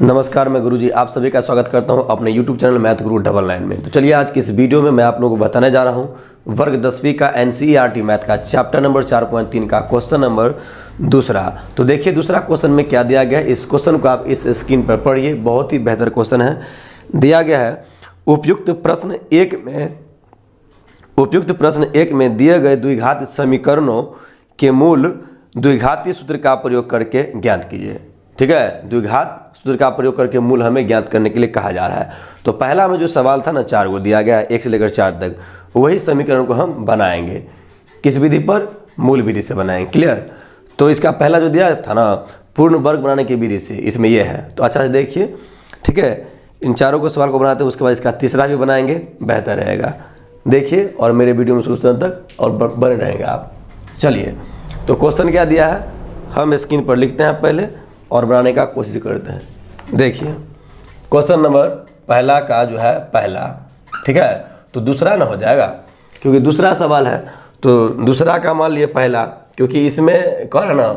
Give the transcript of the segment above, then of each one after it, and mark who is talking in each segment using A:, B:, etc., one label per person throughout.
A: नमस्कार, मैं गुरुजी आप सभी का स्वागत करता हूं अपने YouTube चैनल मैथ गुरु 99 में। तो चलिए आज की इस वीडियो में मैं आप लोगों को बताने जा रहा हूं वर्ग 10वीं का NCERT मैथ का चैप्टर नंबर 4.3 का क्वेश्चन नंबर दूसरा। तो देखिए दूसरा क्वेश्चन में क्या दिया गया है, इस क्वेश्चन को आप इस स्क्रीन पर पढ़िए। बहुत ही बेहतर क्वेश्चन है। दिया गया है उपयुक्त प्रश्न एक में दिए गए द्विघात समीकरणों के मूल द्विघातीय सूत्र का प्रयोग करके ज्ञात कीजिए। ठीक है, द्विघात सूत्र का प्रयोग करके मूल हमें ज्ञात करने के लिए कहा जा रहा है। तो पहला में जो सवाल था ना, 4 को दिया गया है 1 से लेकर 4 तक, वही समीकरण को हम बनाएंगे। किस विधि पर? मूल विधि से बनाएंगे। क्लियर? तो इसका पहला जो दिया था ना, पूर्ण वर्ग बनाने की विधि से, इसमें यह है। तो अच्छा से देखिए, ठीक है, इन चारों को सवाल को बनाते हैं, उसके बाद इसका तीसरा भी बनाएंगे, बेहतर रहेगा। देखिए और मेरे वीडियो में शुरू तक और बने रहेंगे आप। चलिए, तो क्वेश्चन क्या दिया है हम स्क्रीन पर लिखते हैं पहले और बनाने का कोशिश करते हैं। देखिए क्वेश्चन नंबर पहला का जो है पहला, ठीक है, तो दूसरा ना हो जाएगा क्योंकि दूसरा सवाल है। तो दूसरा का मान लिए पहला, क्योंकि इसमें कह रहा ना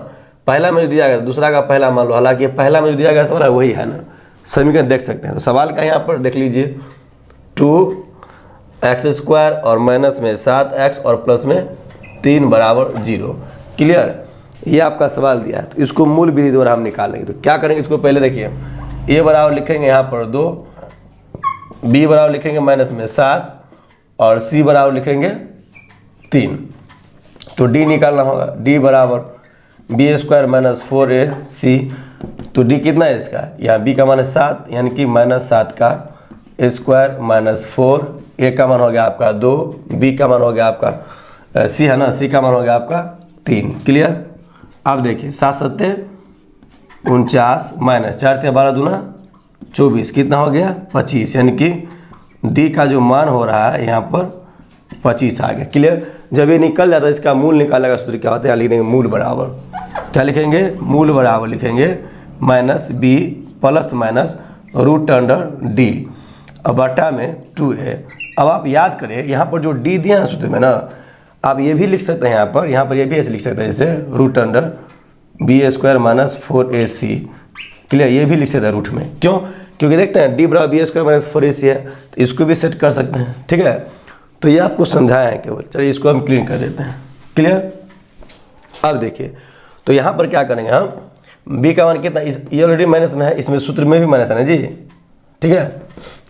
A: पहला में जो दिया गया दूसरा का पहला मान लो, हालांकि पहला में जो दिया गया सवाल है वही है ना, समीकरण देख सकते हैं। तो सवाल का यहाँ पर देख लीजिए 2x² और माइनस में 7x और प्लस में 3 बराबर 0। क्लियर? ये आपका सवाल दिया है। तो इसको मूल विधि द्वारा हम निकालेंगे। तो क्या करेंगे, इसको पहले देखिए, a बराबर लिखेंगे यहाँ पर 2, b बराबर लिखेंगे माइनस में 7 और c बराबर लिखेंगे 3। तो d निकालना होगा, d बराबर b² माइनस 4ac। तो d कितना है इसका, यहाँ b का मान है 7, यानी कि माइनस 7 का स्क्वायर माइनस 4, a का मान हो गया आपका 2, b का मान हो गया आपका c है ना, c का मान हो गया आपका 3। क्लियर? अब देखिए 7 सत्ते 49 माइनस 4 × 12 दूना 24, कितना हो गया 25, यानी कि डी का जो मान हो रहा है यहाँ पर 25 आ गया। क्लियर? जब ये निकल जाता है इसका मूल निकालने का सूत्र क्या होता है, लिख देंगे मूल बराबर, क्या लिखेंगे, मूल बराबर लिखेंगे minus b plus minus root under D अब बटा में 2a। अब आप याद करें यहाँ पर जो डी दिया ना सूत्र में ना, आप ये भी लिख सकते हैं यहाँ पर ये भी ऐसे लिख सकते हैं जैसे root under b² minus 4ac। Clear? ये भी लिख सकते हैं रूट में। क्यों? क्योंकि देखते हैं d बराबर b² माइनस 4ac है, तो इसको भी सेट कर सकते हैं। ठीक है, तो ये आपको समझाया है केवल। चलिए इसको हम क्लीन कर देते हैं। क्लियर? अब देखिए, तो यहाँ पर क्या करेंगे हम, b का मान कितना, ये ऑलरेडी माइनस में है, इसमें सूत्र में भी माइनस है ना जी। ठीक है,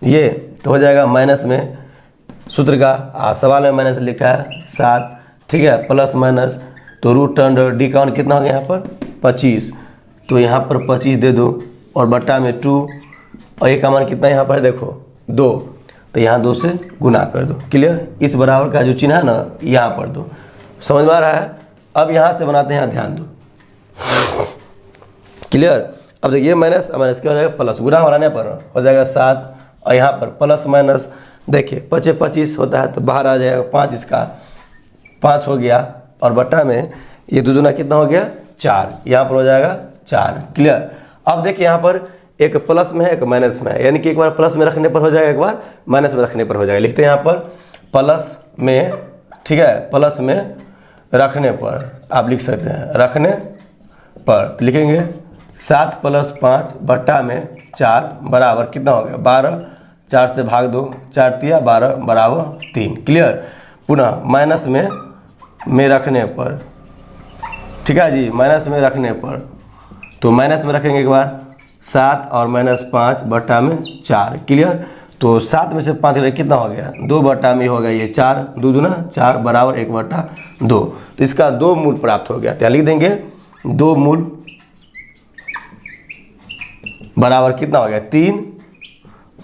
A: ये तो हो जाएगा माइनस में सूत्र का, सवाल में माइनस लिखा है 7, ठीक है, प्लस माइनस, तो रूट अंडर डी का मान कितना हो गया यहाँ पर 25, तो यहाँ पर 25 दे दो और बट्टा में 2 और ए का मान कितना यहाँ पर देखो 2, तो यहाँ 2 से गुना कर दो। क्लियर? इस बराबर का जो चिन्ह है ना यहाँ पर दो। समझ में आ रहा है? अब यहाँ से बनाते हैं, ध्यान दो। क्लियर? अब देखिए माइनस माइनस क्या हो जाएगा, प्लस, गुना बनाने पर हो जाएगा 7 और यहाँ पर प्लस माइनस, देखिए 25 25 होता है तो बाहर आ जाएगा 5, इसका 5 हो गया और बट्टा में ये दूना कितना हो गया 4, यहाँ पर हो जाएगा 4। क्लियर? अब देखिए यहाँ पर एक प्लस में है एक माइनस में है, यानी कि एक बार प्लस में रखने पर हो जाएगा, एक बार माइनस में रखने पर हो जाएगा। लिखते हैं यहाँ पर प्लस में, ठीक है, प्लस में रखने पर आप लिख सकते हैं, रखने पर लिखेंगे 7 + 5 बट्टा में 4 बराबर कितना हो गया 12, 4 से भाग दो, 4 × 12 बराबर 3। क्लियर? पुनः माइनस में रखने पर, ठीक है जी, माइनस में रखने पर, तो माइनस में रखेंगे एक बार 7 और माइनस 5 बट्टा में 4। क्लियर? तो 7 में से 5 कितना हो गया 2 बट्टा में हो गया ये 4, 2 दूना 4 बराबर 1/2। तो इसका 2 मूल प्राप्त हो गया। तो लिख देंगे 2 मूल बराबर कितना हो गया 3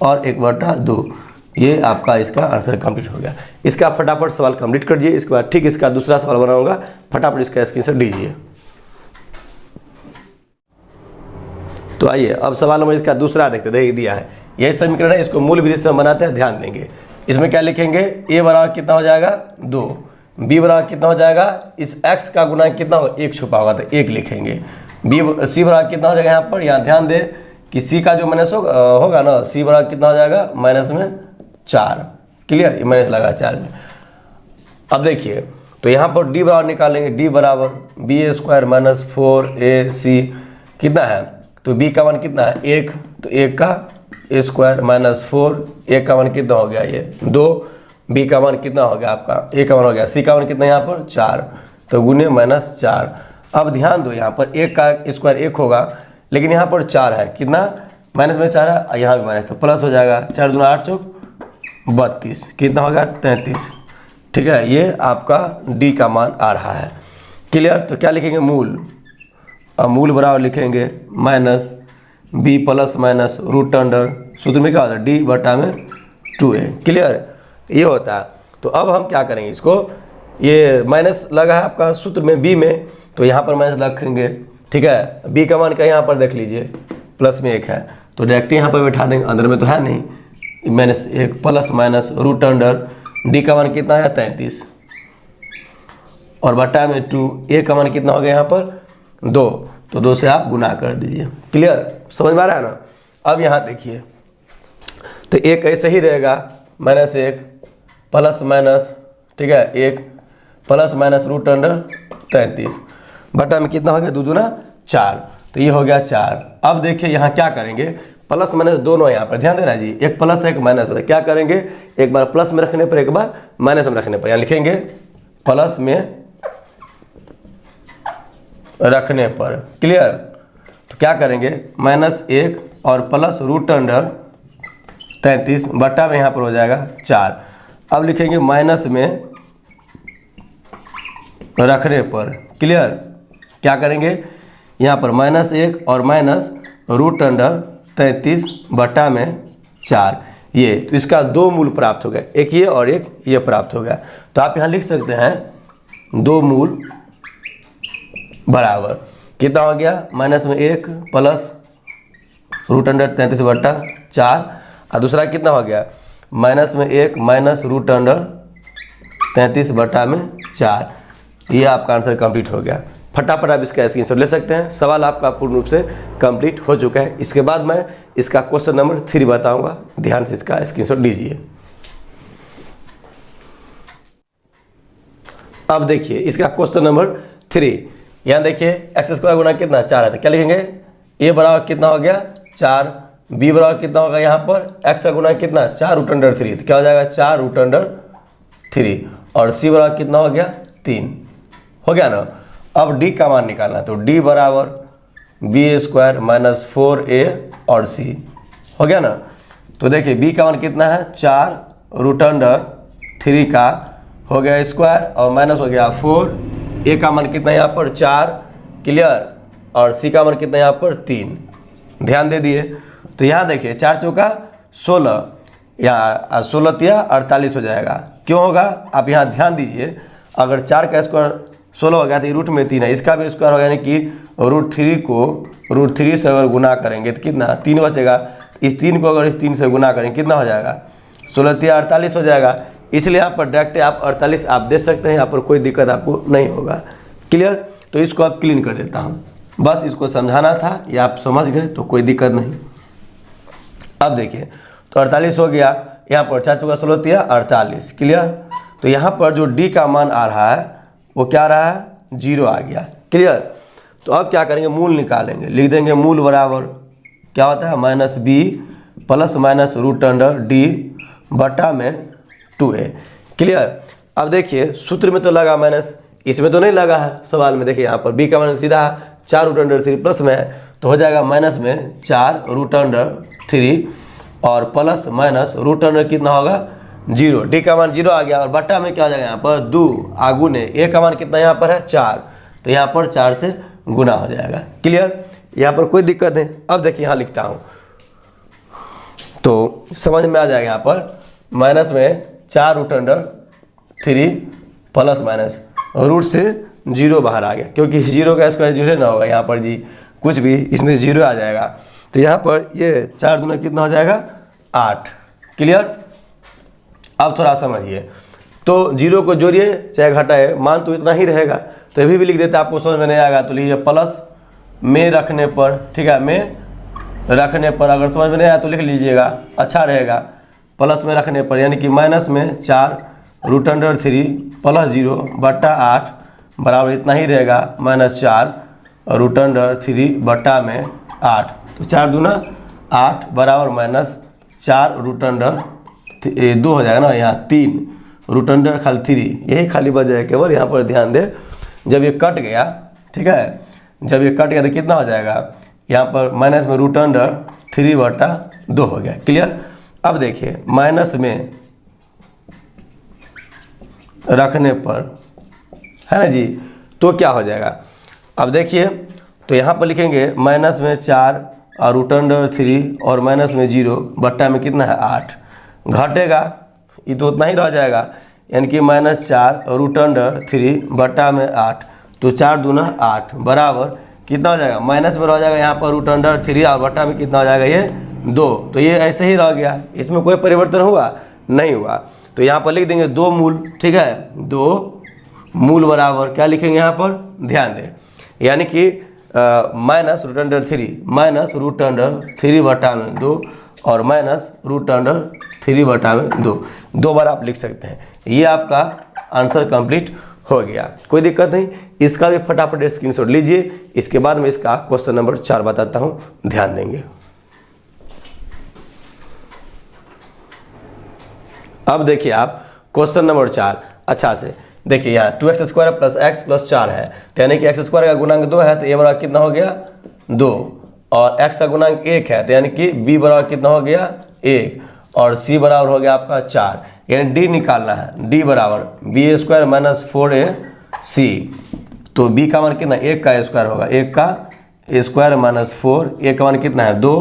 A: और 1/2। ये आपका इसका आंसर कंप्लीट हो गया। इसका फटाफट सवाल कंप्लीट कर दीजिए। इसके बाद ठीक इसका दूसरा सवाल बनाऊंगा, फटाफट इसका स्क्रीनशॉट लीजिए। तो आइए अब सवाल नंबर इसका दूसरा देखते, देखिए दिया है यही समीकरण है, इसको मूल विधि से हम बनाते हैं, ध्यान देंगे। इसमें क्या लिखेंगे, a बराबर कितना हो जाएगा 2, b बराबर कितना हो जाएगा, इस x का गुना कितना होगा 1 छुपा होगा तो 1 लिखेंगे, c बराबर कितना हो जाएगा यहाँ पर, यहाँ ध्यान दें कि c का जो माइनस होगा ना, c बराबर कितना हो जाएगा माइनस में 4। क्लियर? ये माइनस लगा 4 में। अब देखिए तो यहाँ पर d बराबर निकालेंगे, d बराबर b² माइनस 4ac कितना है तो b का मान कितना है 1, तो 1 का स्क्वायर माइनस 4, a का मान कितना हो गया ये 2, b का मान कितना हो गया आपका a का मान हो गया, c का मान कितना यहाँ पर 4, तो गुने माइनस 4। अब ध्यान दो यहाँ पर 1 का स्क्वायर 1 होगा, लेकिन यहाँ पर 4 है, कितना माइनस में 4 है, यहाँ भी माइनस, तो प्लस हो जाएगा 4 दूना 8 चौक 32, कितना हो गया 33। ठीक है, ये आपका डी का मान आ रहा है। क्लियर? तो क्या लिखेंगे मूल, अब मूल बराबर लिखेंगे minus b plus minus root under, सूत्र में क्या होता है डी बटा में 2a। क्लियर? ये होता है। तो अब हम क्या करेंगे इसको, ये माइनस लगा है आपका सूत्र में बी में, तो यहाँ पर माइनस रखेंगे। ठीक है, बी का मान का यहाँ पर देख लीजिए प्लस में 1 है, तो डायरेक्ट यहाँ पर बैठा देंगे, अंदर में तो है नहीं, minus 1 plus minus root under D का मान कितना है 33 और बटा में 2, ए का मान कितना हो गया यहाँ पर 2, तो 2 से आप गुना कर दीजिए। क्लियर? समझ में आ रहा है ना? अब यहाँ देखिए, तो एक ऐसे ही रहेगा माइनस 1 प्लस माइनस, ठीक है 1 प्लस माइनस रूट अंडर 33 बटा में कितना हो गया 2 दूना 4, तो ये हो गया 4। अब देखिए यहाँ क्या करेंगे, प्लस माइनस दोनों यहाँ पर ध्यान देना जी, एक प्लस है एक माइनस है, क्या करेंगे एक बार प्लस में रखने पर एक बार माइनस में रखने पर, यहाँ लिखेंगे प्लस में रखने पर। क्लियर? तो क्या करेंगे -1 और प्लस रूट अंडर 33 बटा में यहाँ पर हो जाएगा 4। अब लिखेंगे माइनस में रखने पर। क्लियर? क्या करेंगे यहाँ पर -1 और माइनस रूट अंडर 33 बटा में 4, ये तो इसका 2 मूल प्राप्त हो गए, एक ये और एक ये प्राप्त हो गया। तो आप यहाँ लिख सकते हैं 2 मूल बराबर कितना हो गया -1 प्लस रूट अंडर 33 बटा 4, और दूसरा कितना हो गया -1 माइनस रूट अंडर 33 बटा में 4। ये आपका आंसर कंप्लीट हो गया। फटाफट आप इसका स्क्रीनशॉट ले सकते हैं। सवाल आपका पूर्ण रूप से कंप्लीट हो चुका है। इसके बाद मैं इसका क्वेश्चन नंबर 3 बताऊंगा, ध्यान से इसका स्क्रीनशॉट लीजिए। अब देखिए इसका क्वेश्चन नंबर 3, यहाँ देखिए एक्स स्क्वायर गुना कितना 4 है, तो क्या लिखेंगे ए बराबर कितना हो गया 4, बी बराबर कितना होगा यहाँ पर एक्स का गुना कितना 4 रूट अंडर 3, तो क्या हो जाएगा 4 रूट अंडर 3, और सी बराबर कितना हो गया 3, हो गया ना। अब डी का मान निकालना, तो डी बराबर बी स्क्वायर माइनस 4a और सी, हो गया ना। तो देखिए बी का मान कितना है 4 रूट अंडर 3 का हो गया स्क्वायर और माइनस हो गया 4, ए का मान कितना यहाँ पर 4, क्लियर, और सी का मान कितना यहाँ पर 3, ध्यान दे दिए। तो यहाँ देखिए 4 चौका 16 या 16 तिया 48 हो जाएगा। क्यों होगा आप यहाँ ध्यान दीजिए, अगर 4 का स्क्वायर 16 हो गया तो रूट में 3 है, इसका भी स्क्वायर हो गया, यानी कि रूट 3 को रूट 3 से अगर गुना करेंगे तो कितना 3 बचेगा, इस 3 को अगर इस 3 से गुना करेंगे कितना हो जाएगा 16 तिया 48 हो जाएगा। इसलिए यहाँ पर डायरेक्ट आप 48 आप दे सकते हैं, यहाँ पर कोई दिक्कत आपको नहीं होगा। क्लियर? तो इसको आप क्लीन कर देता हूँ, बस इसको समझाना था, ये आप समझ गए तो कोई दिक्कत नहीं। अब देखिए तो 48 हो गया, यहाँ पर 4 चौका 16 तिया 48, क्लियर। तो यहाँ पर जो डी का मान आ रहा है वो क्या आ रहा है 0 आ गया। क्लियर? तो अब क्या करेंगे मूल निकालेंगे, लिख देंगे मूल बराबर क्या होता है -b plus minus root under D बटा में 2a। क्लियर? अब देखिए सूत्र में तो लगा माइनस, इसमें तो नहीं लगा है सवाल में। देखिए यहाँ पर b का मान सीधा 4 रूट अंडर 3 प्लस में है, तो हो जाएगा माइनस में 4 रूट अंडर 3 और प्लस माइनस रूट अंडर कितना होगा 0, डी का मान 0 आ गया, और बटा में क्या हो जाएगा यहाँ पर 2 आगुने, ए का मान कितना यहाँ पर है 4, तो यहाँ पर 4 से गुना हो जाएगा। क्लियर? यहाँ पर कोई दिक्कत नहीं। अब देखिए यहाँ लिखता हूँ तो समझ में आ जाएगा, यहाँ पर माइनस में 4 root under 3 plus minus root से 0 बाहर आ गया, क्योंकि 0 का स्क्वायर 0 ना होगा यहाँ पर जी, कुछ भी इसमें 0 आ जाएगा, तो यहाँ पर ये 4 दूना कितना हो जाएगा 8। क्लियर? अब थोड़ा समझिए, तो 0 को जोड़िए चाहे घटाए, मान तो इतना ही रहेगा, तो ये भी लिख देते आपको समझ में नहीं आएगा तो लीजिए प्लस में रखने पर, ठीक है, में रखने पर, अगर समझ में नहीं आया तो लिख लीजिएगा, अच्छा रहेगा। प्लस में रखने पर यानी कि माइनस में 4 रूट अंडर 3 प्लस 0 बटा 8 बराबर इतना ही रहेगा -4 रूट अंडर 3 बटा में 8, तो 4 दूना 8 बराबर माइनस 4 रूट अंडर 2 हो जाएगा ना, यहाँ 3 रूट अंडर खाली 3, यही खाली बच जाएगा। केवल यहाँ पर ध्यान दे, जब ये कट गया, ठीक है, जब ये कट गया तो कितना हो जाएगा, यहाँ पर माइनस में रूट अंडर 3/2 हो गया। क्लियर। अब देखिए माइनस में रखने पर, है ना जी, तो क्या हो जाएगा। अब देखिए तो यहाँ पर लिखेंगे माइनस में 4 और रूट अंडर 3 और माइनस में 0 बट्टा में कितना है 8, घटेगा ये तो उतना ही रह जाएगा, यानी कि -4 रूट अंडर 3 बट्टा में 8, तो 4 दूना 8 बराबर कितना हो जाएगा, माइनस में रह जाएगा यहाँ पर रूट अंडर 3 और बट्टा में कितना हो जाएगा ये 2, तो ये ऐसे ही रह गया, इसमें कोई परिवर्तन हुआ नहीं हुआ। तो यहाँ पर लिख देंगे 2 मूल, ठीक है, 2 मूल बराबर क्या लिखेंगे यहाँ पर, ध्यान दें, यानी कि माइनस रूट अंडर 3 बट्टा में 2 और माइनस रूट अंडर 3 बट्टा में 2 बार आप लिख सकते हैं। ये आपका आंसर कंप्लीट हो गया, कोई दिक्कत नहीं। इसका भी फटाफट स्क्रीनशॉट लीजिए, इसके बाद मैं इसका क्वेश्चन नंबर 4 बताता हूँ, ध्यान देंगे। अब देखिए आप क्वेश्चन नंबर 4 अच्छा से देखिए, यहाँ 2x² + x + 4 है, तो यानी कि x² का गुणांक 2 है, तो a बराबर कितना हो गया 2, और x का गुणांक 1 है, तो यानी कि b बराबर कितना हो गया 1, और c बराबर हो गया आपका 4, यानी d निकालना है, d बराबर b² - 4ac, तो b का मान कितना 1 का स्क्वायर होगा, 1 का स्क्वायर - 4, a का मान कितना है 2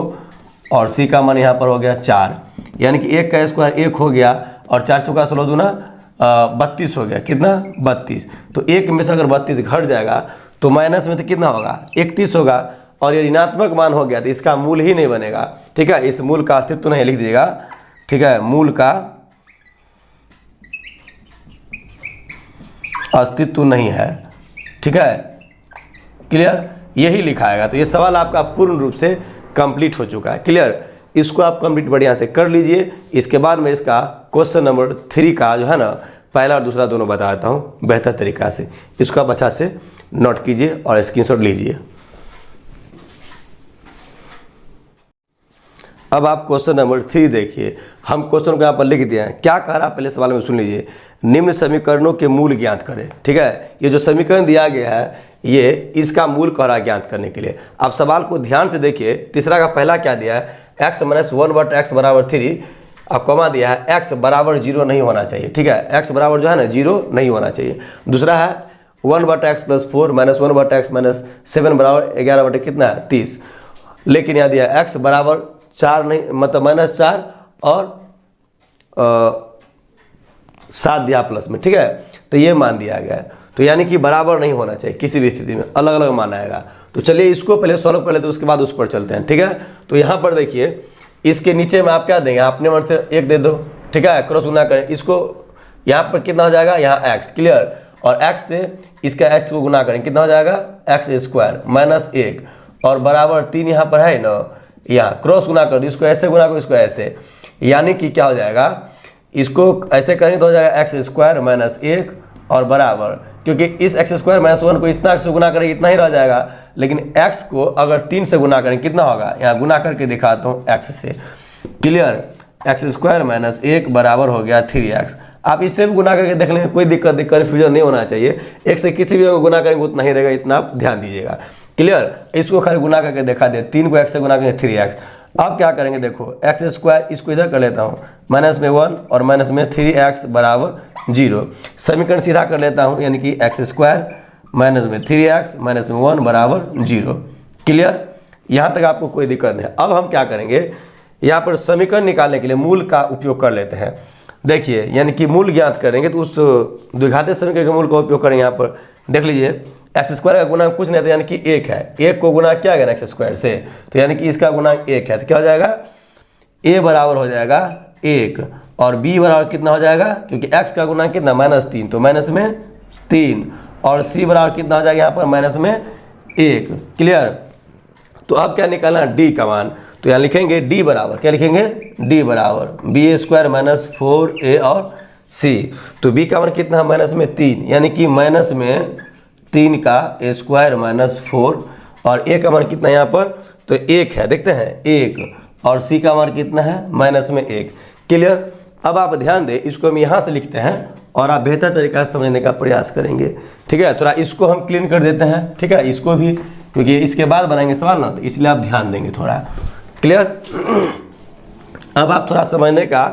A: और c का मान यहाँ पर हो गया 4, यानी कि 1 का स्क्वायर 1 हो गया और 4 चौका 16 दूना 32 हो गया, कितना 32, तो 1 में से अगर 32 घट जाएगा तो माइनस में तो कितना होगा 31 होगा, और ये ऋणात्मक मान हो गया तो इसका मूल ही नहीं बनेगा, ठीक है, इस मूल का अस्तित्व नहीं, लिख दीजिएगा, ठीक है, मूल का अस्तित्व नहीं है, ठीक है, क्लियर, यही लिखाएगा। तो ये सवाल आपका पूर्ण रूप से कंप्लीट हो चुका है, क्लियर। इसको आप कंप्लीट बढ़िया से कर लीजिए, इसके बाद मैं इसका क्वेश्चन नंबर 3 का जो है ना, पहला और दूसरा दोनों बताता हूँ बेहतर तरीक़ा से, इसको आप अच्छा से नोट कीजिए और स्क्रीनशॉट लीजिए। अब आप क्वेश्चन नंबर 3 देखिए, हम क्वेश्चन को यहाँ पर लिख दिए हैं, क्या कह रहा है पहले सवाल में सुन लीजिए, निम्न समीकरणों के मूल ज्ञात करें, ठीक है, ये जो समीकरण दिया गया है ये इसका मूल कह रहा है ज्ञात करने के लिए। आप सवाल को ध्यान से देखिए, तीसरा का पहला क्या दिया है, x - 1/x बराबर 3, अब कॉमा दिया है x बराबर 0 नहीं होना चाहिए, ठीक है, x बराबर जो है ना 0 नहीं होना चाहिए। दूसरा है 1/x + 4 - 1/x - 7 बराबर 11 कितना है 30, लेकिन यहाँ दिया x बराबर 4 नहीं, मतलब -4 और 7 दिया प्लस में, ठीक है, तो ये मान दिया गया है, तो यानी कि बराबर नहीं होना चाहिए, किसी भी स्थिति में अलग अलग मान आएगा। तो चलिए इसको पहले सॉल्व कर लेते हैं, उसके बाद उस पर चलते हैं, ठीक है। तो यहाँ पर देखिए इसके नीचे में आप क्या देंगे, अपने मन से 1 दे दो, ठीक है, क्रॉस गुना करें, इसको यहाँ पर कितना हो जाएगा, यहाँ x, क्लियर, और x से इसका x को गुना करें, कितना हो जाएगा x² - 1 और बराबर 3 यहाँ पर है ना, यहाँ क्रॉस गुना कर दो, इसको ऐसे गुना करो, इसको ऐसे, यानी कि क्या हो जाएगा, इसको ऐसे करेंगे तो हो जाएगा x² - 1 और बराबर, क्योंकि इस x² - 1 को इतना से गुना करेंगे इतना ही रह जाएगा, लेकिन x को अगर 3 से गुना करें कितना होगा, यहाँ गुना करके दिखाता हूँ x से, क्लियर, x² - 1 बराबर हो गया 3x। आप इससे भी गुना करके देख लेंगे, कोई दिक्कत कन्फ्यूजन नहीं होना चाहिए, एक से किसी भी गुना करेंगे उतना ही रहेगा, इतना आप ध्यान दीजिएगा, क्लियर। इसको खाली गुना करके दिखा दे, 3 को x से गुना करेंगे 3x। अब क्या करेंगे देखो, x², इसको इधर कर लेता हूँ, माइनस में 1 और माइनस में 3x बराबर 0, समीकरण सीधा कर लेता हूँ, यानी कि x² माइनस में 3x माइनस में 1 बराबर 0, क्लियर, यहाँ तक आपको कोई दिक्कत नहीं। अब हम क्या करेंगे, यहाँ पर समीकरण निकालने के लिए मूल का उपयोग कर लेते हैं। देखिए यानी कि मूल ज्ञात करेंगे तो उस द्विघातीय समीकरण के मूल का उपयोग करेंगे। यहाँ पर देख लीजिए x² का गुणांक कुछ नहीं था, यानी कि 1 है, 1 को गुना क्या गया x² से, तो यानी कि इसका गुणांक 1 है, तो क्या हो जाएगा, a बराबर हो जाएगा 1 और b बराबर कितना हो जाएगा, क्योंकि x का गुणांक कितना -3, तो माइनस में 3 और c बराबर कितना हो जाएगा यहाँ पर माइनस में 1, क्लियर। तो अब क्या निकालना है, d का मान, तो यहाँ लिखेंगे d बराबर क्या लिखेंगे, d बराबर b² - 4a और c, तो b का मान कितना है माइनस में 3, यानी कि माइनस में 3 का स्क्वायर - 4 और a का मान कितना यहाँ पर तो 1 है, देखते हैं 1, और सी का मान कितना है माइनस में 1। क्लियर। अब आप ध्यान दें, इसको हम यहाँ से लिखते हैं और आप बेहतर तरीका से समझने का प्रयास करेंगे। ठीक है, थोड़ा इसको हम क्लीन कर देते हैं। ठीक है, इसको भी, क्योंकि इसके बाद बनाएंगे सवाल ना, तो इसलिए आप ध्यान देंगे थोड़ा। क्लियर। अब आप थोड़ा समझने का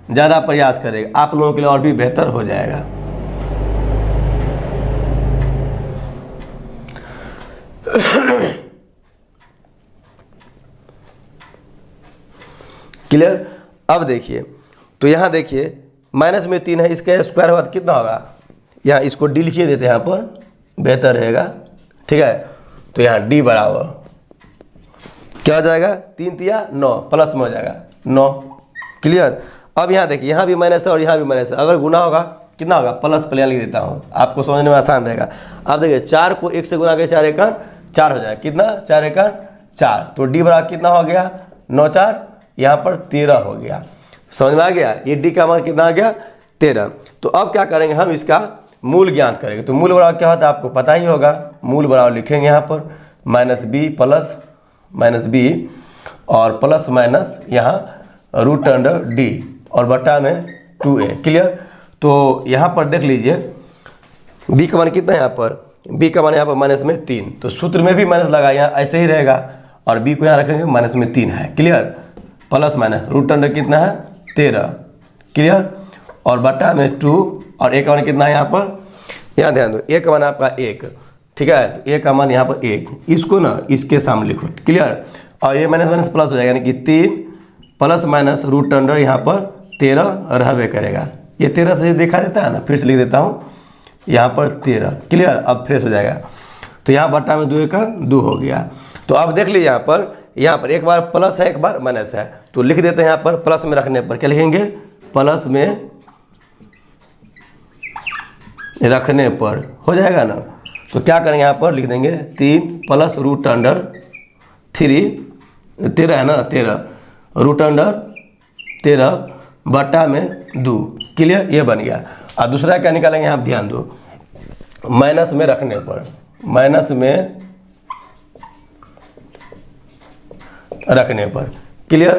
A: ज़्यादा प्रयास करेंगे, आप लोगों के लिए और भी बेहतर हो जाएगा। क्लियर। अब देखिए, तो यहाँ देखिए माइनस में 3 है, इसके स्क्वायर हुआ तो कितना होगा, यहाँ इसको डी लिखिए देते हैं, यहाँ पर बेहतर रहेगा। ठीक है, तो यहाँ डी बराबर क्या हो जाएगा, 3 तिया 9, प्लस में हो जाएगा 9। क्लियर। अब यहाँ देखिए, यहाँ भी माइनस है और यहाँ भी माइनस है, अगर गुना होगा कितना होगा, प्लस प्ले लिख देता हूँ, आपको समझने में आसान रहेगा। अब देखिए 4 को 1 से गुना करके 4 एकड़ 4 हो जाएगा, कितना 4 एकड़ 4, तो डी बराबर कितना हो गया 9 4, यहाँ पर 13 हो गया। समझ में आ गया, ये डी का मान कितना आ गया 13। तो अब क्या करेंगे, हम इसका मूल ज्ञात करेंगे। तो मूल बराबर क्या होता है आपको पता ही होगा, मूल बराबर लिखेंगे यहाँ पर minus b plus minus b और प्लस माइनस यहाँ रूट अंडर डी और बटा में 2a। क्लियर। तो यहाँ पर देख लीजिए b का मान कितना है, यहाँ पर b का मान यहाँ पर माइनस में 3, तो सूत्र में भी माइनस लगा, यहाँ ऐसे ही रहेगा, और b को यहाँ रखेंगे माइनस में 3 है। Clear. Plus minus root under कितना है 13। क्लियर। और बटा में 2 और a का मान कितना है यहाँ पर, यहाँ ध्यान दो, a का मान आपका 1। ठीक है, तो a का मान यहाँ पर 1, इसको ना इसके सामने लिखो। क्लियर। और ये माइनस माइनस प्लस हो जाएगा, यानी कि 3 प्लस माइनस रूट अंडर यहाँ पर 13 रहबे करेगा। ये 13 से देखा देता है ना, फिर से लिख देता हूँ यहाँ पर 13। क्लियर। अब फ्रेश हो जाएगा, तो यहाँ बटा में 2 का 2 हो गया। तो अब देख लीजिए यहाँ पर एक बार प्लस है एक बार माइनस है, तो लिख देते हैं यहाँ पर प्लस में रखने पर क्या लिखेंगे, प्लस में रखने पर हो जाएगा ना। तो क्या करेंगे, यहाँ पर लिख देंगे 3 प्लस रूट अंडर 3, 13 है ना 13, रूट अंडर 13 बटा में 2। क्लियर, ये बन गया। और दूसरा क्या निकालेंगे, आप ध्यान दो, माइनस में रखने पर, माइनस में रखने पर। क्लियर।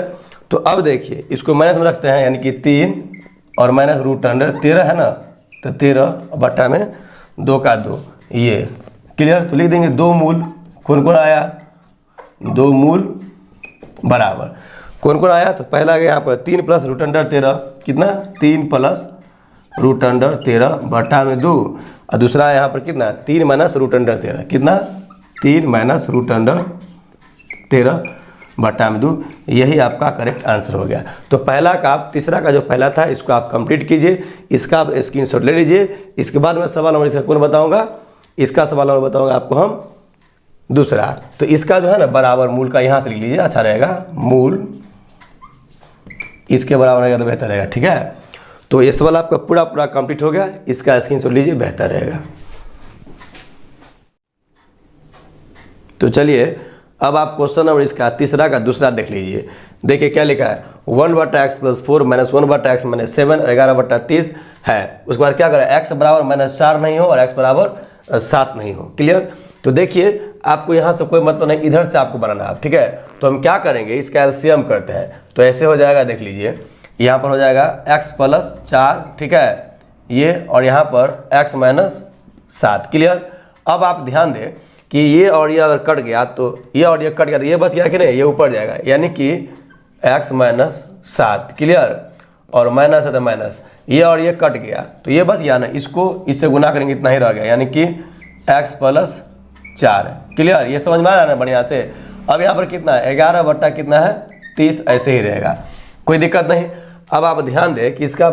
A: तो अब देखिए इसको माइनस में रखते हैं, यानी कि 3 और माइनस रूट अंडर 13 है ना, तो 13 बटा में 2 का 2 ये। क्लियर। तो लिख देंगे 2 मूल, कौन कौन आया, 2 मूल बराबर कौन कौन आया, तो पहला गया यहाँ पर 3 प्लस रूट अंडर 13, कितना 3 प्लस रूट अंडर 13 बटा में 2, और दूसरा यहाँ पर कितना 3 माइनस रूट अंडर 13, कितना 3 माइनस रूट अंडर 13 बटा में 2। यही आपका करेक्ट आंसर हो गया। तो पहला का आप, तीसरा का जो पहला था इसको आप कंप्लीट कीजिए, इसका आप स्क्रीनशॉट ले लीजिए। इसके बाद मैं सवाल नंबर इसका कौन बताऊंगा, इसका सवाल नंबर बताऊंगा आपको हम दूसरा। तो इसका जो है ना बराबर मूल का यहाँ से लिख लीजिए, अच्छा रहेगा, मूल इसके बराबर रहेगा तो बेहतर रहेगा। ठीक है, तो ये सवाल आपका पूरा कंप्लीट हो गया, इसका स्क्रीनशॉट लीजिए, बेहतर रहेगा। तो चलिए अब आप क्वेश्चन नंबर इसका तीसरा का दूसरा देख लीजिए। देखिए क्या लिखा है, 1/x plus 4 minus 1/x minus 7 11/30 है। उसके बाद क्या करें, x बराबर -4 नहीं हो और x बराबर 7 नहीं हो। क्लियर। तो देखिए आपको यहाँ से कोई मतलब नहीं, इधर से आपको बनाना है। ठीक है, तो हम क्या करेंगे, इसका एलसीएम करते हैं। तो ऐसे हो जाएगा, देख लीजिए यहाँ पर हो जाएगा x प्लस 4, ठीक है ये, और यहाँ पर x माइनस 7। क्लियर। अब आप ध्यान दें कि ये और ये अगर कट गया तो ये और ये कट गया तो ये बच गया कि नहीं, ये ऊपर जाएगा, यानी कि x माइनस 7। क्लियर। और माइनस है तो माइनस, ये और ये कट गया तो ये बच गया ना, इसको इससे गुना करेंगे इतना ही रह गया, यानी कि x प्लस 4। क्लियर। ये समझ में आ रहा है ना बढ़िया से। अब यहाँ पर कितना है, 11 बट्टा कितना है 30, ऐसे ही रहेगा, कोई दिक्कत नहीं। अब आप ध्यान दें कि इसका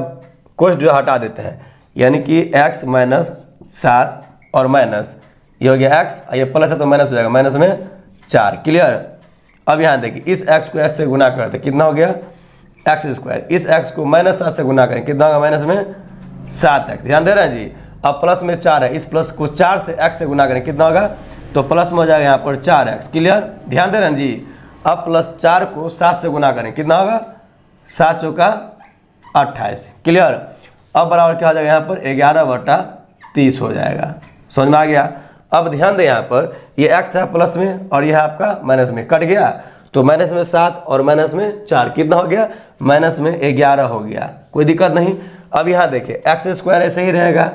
A: कोश जो हटा देते हैं, यानी कि x माइनस 7 और माइनस ये हो गया x, ये प्लस है तो माइनस हो जाएगा, माइनस में 4। क्लियर। अब यहाँ देखिए इस x को x से गुना करते कितना हो गया x², इस x को -7 से गुना करें कितना होगा, माइनस में 7x। ध्यान दे रहे हैं जी। अब प्लस में 4 है, इस प्लस को 4 से x से गुना करें कितना होगा, तो प्लस में हो जाएगा यहाँ पर 4x। क्लियर। ध्यान दे रहे हैं जी। अब प्लस 4 को 7 से गुना करें कितना होगा, 7 चौका 28। क्लियर। अब बराबर क्या हो जाएगा, यहाँ पर 11/30 हो जाएगा। समझ में आ गया। अब ध्यान दें यहाँ पर ये x है प्लस में और यह आपका माइनस में, कट गया तो माइनस में 7 और माइनस में 4 कितना हो गया, माइनस में 11 हो गया, कोई दिक्कत नहीं। अब यहाँ देखिए एक्स स्क्वायर ऐसे ही रहेगा,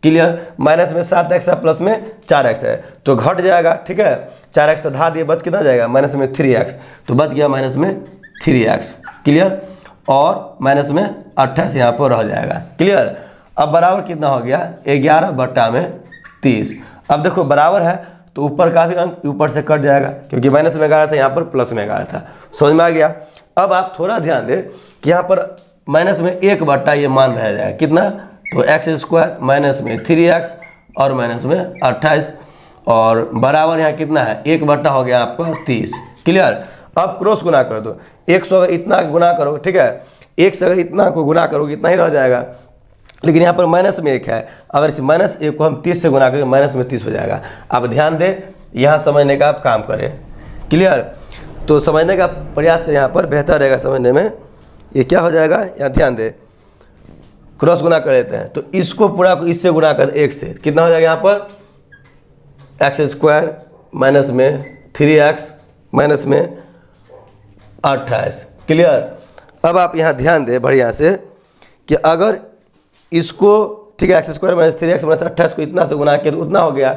A: क्लियर, माइनस में 7x है प्लस में 4x है तो घट जाएगा, ठीक है, 4x हटा दिए बच कितना जाएगा, माइनस में 3x, तो बच गया माइनस में 3x, क्लियर, और माइनस में 28 यहाँ पर रह जाएगा, क्लियर। अब बराबर कितना हो गया, 11/30। अब देखो बराबर है तो ऊपर का भी अंक ऊपर से कट जाएगा क्योंकि माइनस में 11 था, यहाँ पर प्लस में 11 था, समझ में आ गया। अब आप थोड़ा ध्यान दें कि यहाँ पर माइनस में 1/, ये मान रह जाएगा कितना, तो एक्स स्क्वायर माइनस में 3x और माइनस में 28 और बराबर यहाँ कितना है, 1/, हो गया आपका 30, क्लियर। अब क्रॉस गुना कर दो, 100 अगर इतना गुना करो, ठीक है, 1 से अगर इतना को गुना करोगे इतना ही रह जाएगा, लेकिन यहाँ पर माइनस में 1 है, अगर इस माइनस 1 को हम 30 से गुना करेंगे माइनस में 30 हो जाएगा। अब ध्यान दें यहाँ समझने का आप काम करें, क्लियर, तो समझने का प्रयास करें, यहाँ पर बेहतर रहेगा समझने में। ये क्या हो जाएगा, यहाँ ध्यान दें, क्रॉस गुना कर लेते हैं तो इसको पूरा को इससे गुना कर 1 से कितना हो जाएगा, यहाँ पर एक्स स्क्वायर माइनस में 3x माइनस में 28, क्लियर। अब आप यहाँ ध्यान दें बढ़िया से कि अगर इसको, ठीक है, x square minus 3x minus 28 को इतना से गुना किया तो उतना हो गया।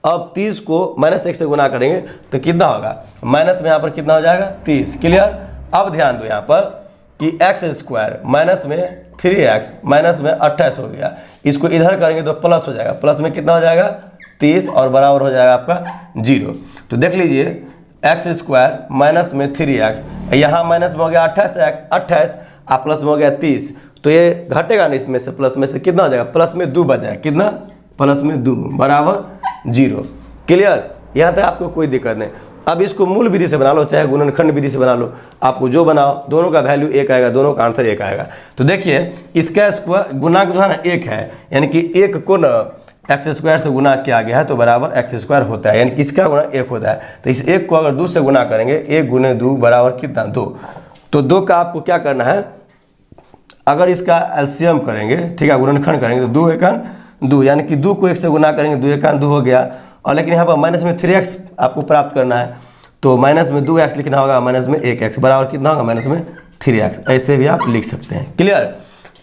A: अब 30 को माइनस 1 से गुना करेंगे तो कितना होगा, माइनस में यहाँ पर कितना हो जाएगा 30, क्लियर। अब ध्यान दो यहाँ पर कि एक्स स्क्वायर माइनस में 3x माइनस में 28 हो गया, इसको इधर करेंगे तो प्लस हो जाएगा, प्लस में कितना हो जाएगा 30 और बराबर हो जाएगा आपका 0। तो देख लीजिए एक्स स्क्वायर माइनस में 3x, यहाँ माइनस में हो गया 28 और प्लस में हो गया 30, तो ये घटेगा नहीं इसमें से, प्लस में से कितना हो जाएगा, प्लस में 2 बचा, कितना, प्लस में 2 बराबर 0, क्लियर। यहाँ तक आपको कोई दिक्कत नहीं। अब इसको मूल विधि से बना लो चाहे गुणनखंड विधि से बना लो, आपको जो बनाओ दोनों का वैल्यू 1 आएगा, दोनों का आंसर 1 आएगा। तो देखिए इसका स्क्वायर गुणांक जो है ना 1 है, यानी कि 1 को न एक्स स्क्वायर से गुना किया गया है तो बराबर एक्स स्क्वायर होता है, यानी कि इसका गुणा 1 होता है। तो इस 1 को अगर 2 से गुना करेंगे, 1 गुने 2 बराबर कितना 2, तो 2 का आपको क्या करना है, अगर इसका एलसीएम करेंगे, ठीक है, गुणनखंड करेंगे तो 2 एकन 2, यानी कि 2 को 1 से गुना करेंगे 2 एकन 2 हो गया। और लेकिन यहाँ पर माइनस में 3x आपको प्राप्त करना है तो माइनस में 2x लिखना होगा, माइनस में 1x बराबर कितना होगा, माइनस में 3x, ऐसे भी आप लिख सकते हैं, क्लियर।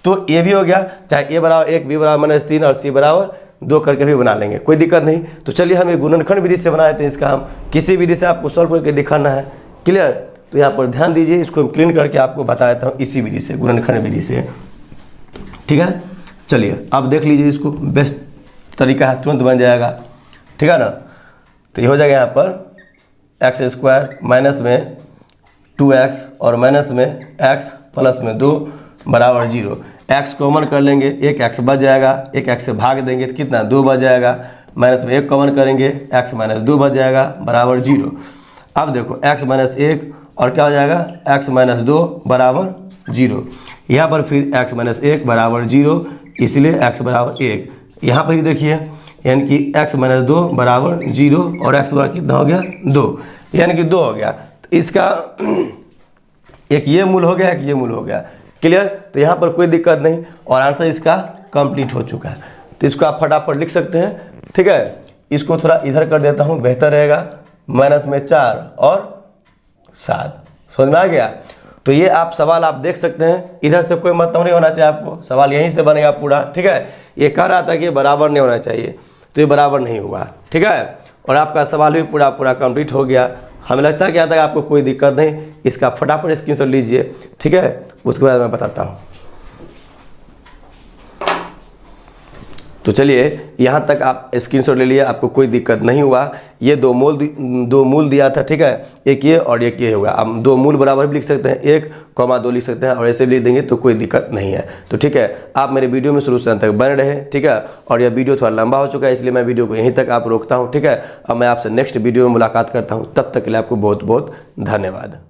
A: तो ये भी हो गया, चाहे a बराबर 1, b बराबर -3 और c बराबर 2 करके भी बना लेंगे, कोई दिक्कत नहीं। तो चलिए हम एक गुणनखंड विधि से बना देते हैं, इसका हम किसी विधि से आपको सॉल्व करके दिखाना है, क्लियर। तो यहाँ पर ध्यान दीजिए, इसको हम क्लीन करके आपको बता देता हूँ इसी विधि से, गुणनखंड विधि से, ठीक है। चलिए अब देख लीजिए, इसको बेस्ट तरीका है, तुरंत बन जाएगा, ठीक है ना। तो ये हो जाएगा यहाँ पर एक्स स्क्वायर माइनस में 2x और माइनस में x प्लस में 2 बराबर 0। x कॉमन कर लेंगे, 1x बच जाएगा, 1x से भाग देंगे तो कितना 2 बच जाएगा, माइनस में 1 कॉमन करेंगे, x माइनस 2 बच जाएगा बराबर 0। अब देखो x माइनस 1 और क्या हो जाएगा, x माइनस 2 बराबर 0। यहाँ पर फिर x माइनस 1 बराबर 0, इसलिए x बराबर 1। यहाँ पर ही देखिए, यानी कि x माइनस 2 बराबर 0 और x बराबर कितना हो गया 2, यानी कि 2 हो गया। तो इसका एक ये मूल हो गया, एक ये मूल हो गया, क्लियर। तो यहाँ पर कोई दिक्कत नहीं और आंसर इसका कंप्लीट हो चुका है। तो इसको आप फटाफट लिख सकते हैं, ठीक है। इसको थोड़ा इधर कर देता हूँ, बेहतर रहेगा, माइनस में 4 और 7, समझ में आ गया। तो ये आप सवाल आप देख सकते हैं, इधर से कोई मतलब नहीं होना चाहिए आपको, सवाल यहीं से बनेगा पूरा, ठीक है। ये कह रहा था कि बराबर नहीं होना चाहिए, तो ये बराबर नहीं हुआ, ठीक है। और आपका सवाल भी पूरा कंप्लीट हो गया। हमें लगता है कि यहाँ तक आपको कोई दिक्कत नहीं, इसका फटाफट स्क्रीनशॉट लीजिए, ठीक है, उसके बाद मैं बताता हूँ। तो चलिए यहाँ तक आप स्क्रीनशॉट ले लिए, आपको कोई दिक्कत नहीं हुआ। ये दो मूल दिया था, ठीक है, एक ये और एक ये होगा। आप 2 मूल बराबर भी लिख सकते हैं, 1, 2 लिख सकते हैं और ऐसे भी लिख देंगे तो कोई दिक्कत नहीं है। तो ठीक है, आप मेरे वीडियो में शुरू से अंत तक बने रहे, ठीक है। और यह वीडियो थोड़ा लंबा हो चुका है, इसलिए मैं वीडियो को यहीं तक आप रोकता हूँ, ठीक है। अब मैं आपसे नेक्स्ट वीडियो में मुलाकात करता हूँ, तब तक के लिए आपको बहुत बहुत धन्यवाद।